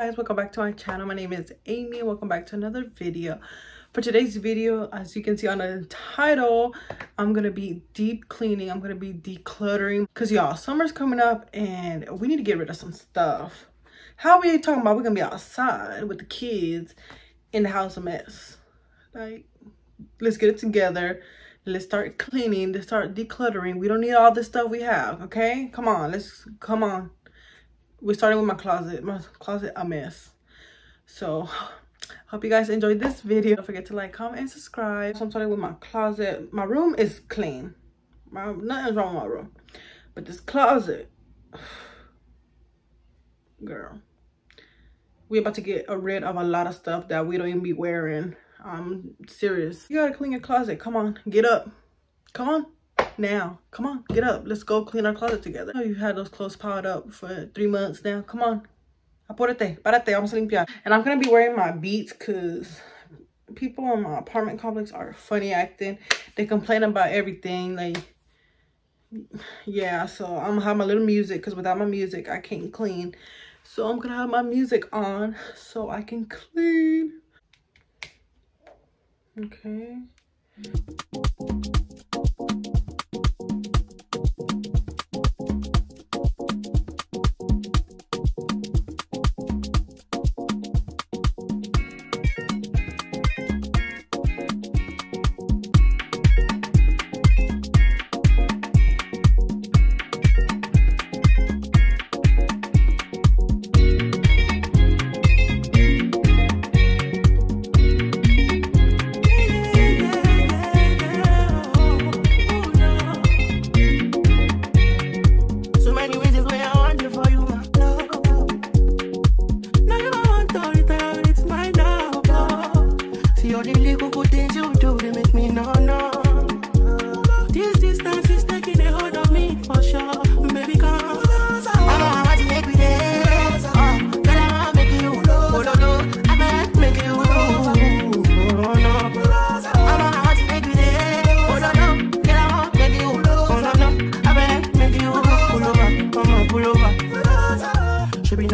Guys, welcome back to my channel. My name is Amy and welcome back to another video. For today's video, as you can see on the title, I'm gonna be deep cleaning. I'm gonna be decluttering because y'all, summer's coming up and we need to get rid of some stuff. How are we talking about we're gonna be outside with the kids in the house a mess? Like, let's get it together. Let's start cleaning. Let's start decluttering. We don't need all this stuff we have, okay? Come on, come on. We're starting with my closet a mess. So hope you guys enjoyed this video. Don't forget to like, comment, and subscribe. So I'm starting with my closet. My room is clean. Nothing's wrong with my room, but this closet, girl, we're about to get rid of a lot of stuff that we don't even be wearing. I'm serious. You gotta clean your closet. Come on, get up. Come on. Now, come on, get up. Let's go clean our closet together. Oh, you've had those clothes piled up for 3 months now. Come on. Apúrate, párate, vamos a limpiar. And I'm gonna be wearing my Beats because people in my apartment complex are funny acting. They complain about everything. Like, yeah, so I'm gonna have my little music because without my music, I can't clean. So I'm gonna have my music on so I can clean. Okay.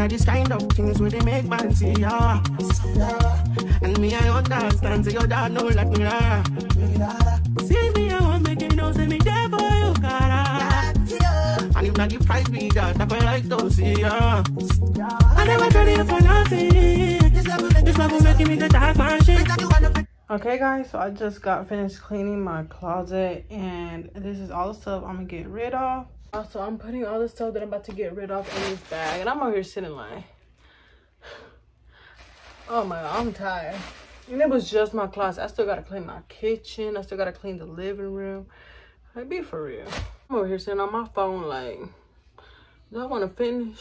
This kind of things where they make man see ya. And me, I understand, so your dad know like me. See me, I want make you know, say me there for you, cara. And if not the price be that, I feel like to see ya. I never tried it for nothing. This love will make me the dark man shit. Okay guys, so I just got finished cleaning my closet and this is all the stuff I'm gonna get rid of. Also, I'm putting all the stuff that I'm about to get rid of in this bag. And I'm over here sitting like, oh my God, I'm tired. And it was just my closet. I still gotta clean my kitchen. I still gotta clean the living room. Like, be for real. I'm over here sitting on my phone like, do I wanna finish?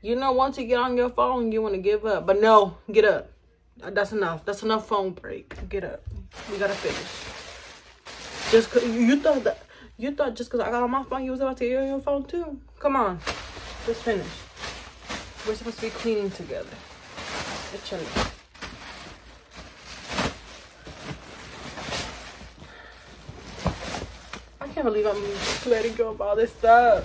You know, once you get on your phone, you wanna give up. But no, get up. That's enough. That's enough phone break. Get up. We gotta finish. Just cause you thought just because I got on my phone, you was about to get on your phone too. Come on. Let's finish. We're supposed to be cleaning together. It's your name. I can't believe I'm letting go of all this stuff.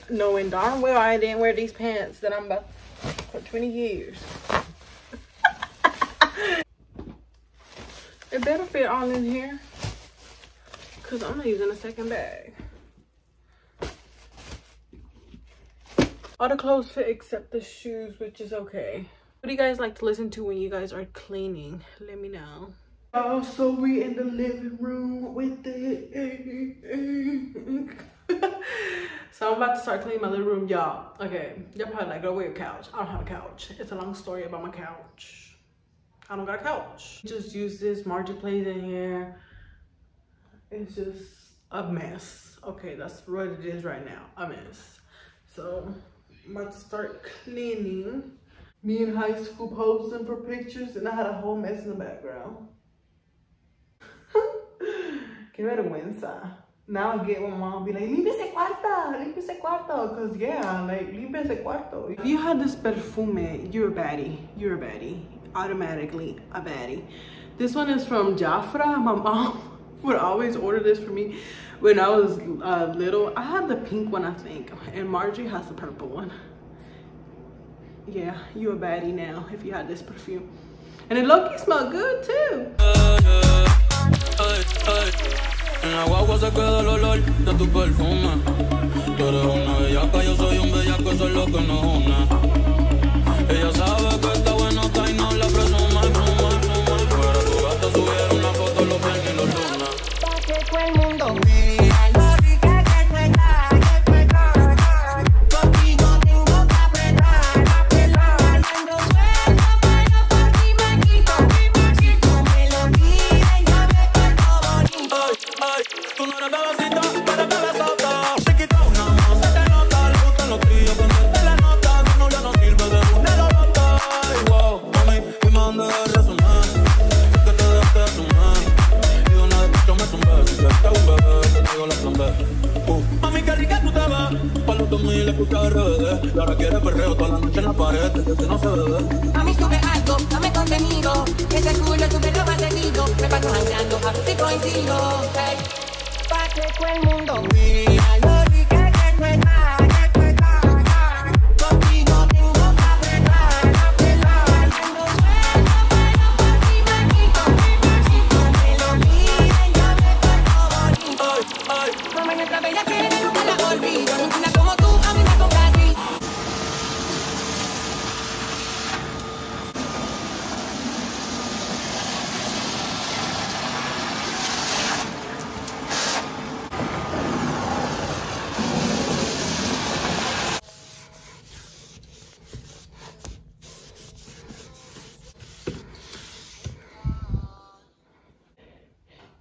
Knowing darn well I didn't wear these pants that I'm about for 20 years. It better fit all in here because I'm not using a second bag. All the clothes fit except the shoes, which is okay. What do you guys like to listen to when you guys are cleaning? Let me know. Oh, so we in the living room with it. So I'm about to start cleaning my living room, y'all. Okay, y'all probably like, go away, couch. I don't have a couch. It's a long story about my couch. I don't got a couch. Just use this marketplace in here. It's just a mess. Okay, that's what it is right now, a mess. So I'm about to start cleaning. Me in high school posing for pictures and I had a whole mess in the background. Qué vergüenza. Now I get when mom be like, limpia ese cuarto, cause yeah, like, limpia ese cuarto. If you had this perfume, you're a baddie, automatically a baddie. This one is from Jafra. My mom would always order this for me When I was little, I had the pink one, I think, and Margie has the purple one. Yeah, you a baddie now if you had this perfume. And it low-key smelled good too. En la guagua se queda el olor de tu perfume. Tú eres una bellaca, yo soy un bellaco, eso es lo que nos une. Ella sabe que está bueno, está y no la presume, Pero tu gata subiera una foto los viernes y los lunes. Pa' que todo el mundo vea lo rica que tú estás, Contigo tengo que apretar, Ando suelta, pero por ti me quito. Si tú me lo pides, yo me porto bonito. Ay, tú no eres bebecita, eres bebesota. Chiquita, una más se te nota, le gustan los trillos cuando te le nota. Tu novia no sirve de una lo bota. Ay, wow, mami, y mande el resumen, que te dejaste de sumar. Y de una vez yo me tumbé, si quieres que un bebé, te traigo la plan B. Mami, qué rica tú te ves, pa' los 2000 escucha RBD. Y ahora quieres perreo toda la noche en la pared, que si no se bebe. Mami, sube algo, dame contenido. Ese culo tú me lo has seguido. Me paso jangueando, a ver si coincido. Hey. Pa' que todo el mundo vea lo rica que tú estás, Contigo tengo que apretar, Ando suelta, pero por ti me quito. Si tú me lo pides, yo me porto bonito. Mami, nuestra bella que nunca la olvido. Ninguna como tú, a mí me complací.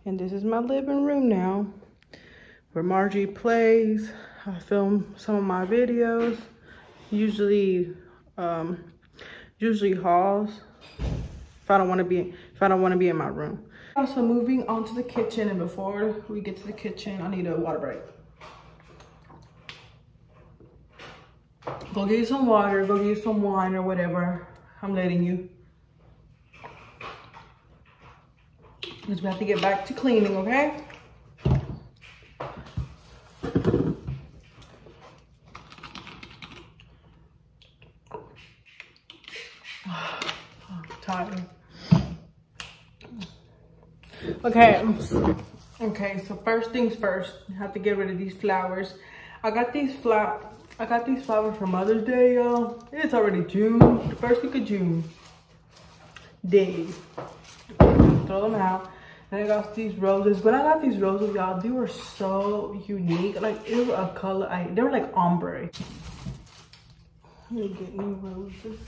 And this is my living room now, where Margie plays. I film some of my videos, usually hauls. If I don't want to be in my room. Also moving on to the kitchen, and before we get to the kitchen, I need a water break. Go get you some water, go get you some wine or whatever. I'm letting you. Because we have to get back to cleaning, okay? I'm tired. Okay, so first things first, I have to get rid of these flowers. I got these flowers for Mother's Day, y'all. It's already June, the first week of June. Days. Throw them out. And I got these roses. When I got these roses, y'all, they were so unique. Like, it was a color, they were like ombre. Let me get new roses.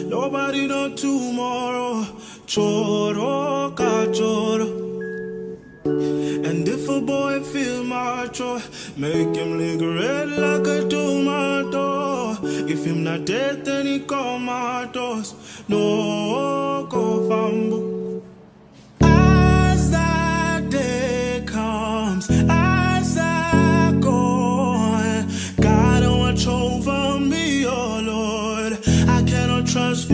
Nobody know tomorrow. Choro ka choro. And if a boy feel macho, make him lick red like a tomato. If him not dead, then he comatose. No go fambo. As that day comes, as I go, God watch over me, oh Lord. I cannot trust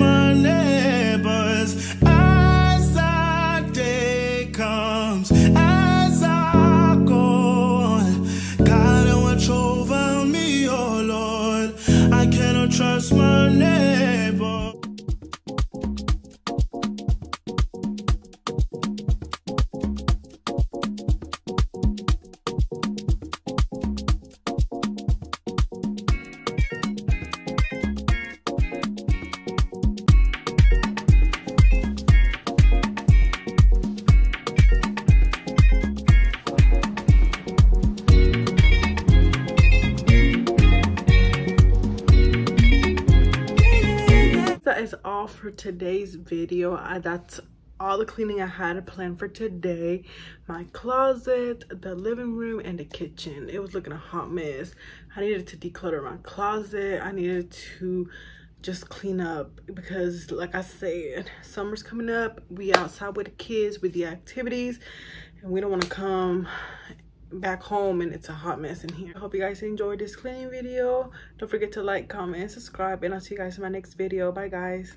that is all for today's video. That's all the cleaning I had planned for today. My closet, the living room, and the kitchen. It was looking a hot mess. I needed to declutter my closet. I needed to just clean up because, like I said, summer's coming up. We outside with the kids with the activities, and we don't want to come back home and it's a hot mess in here. I hope you guys enjoyed this cleaning video. Don't forget to like, comment, and subscribe, and I'll see you guys in my next video. Bye guys.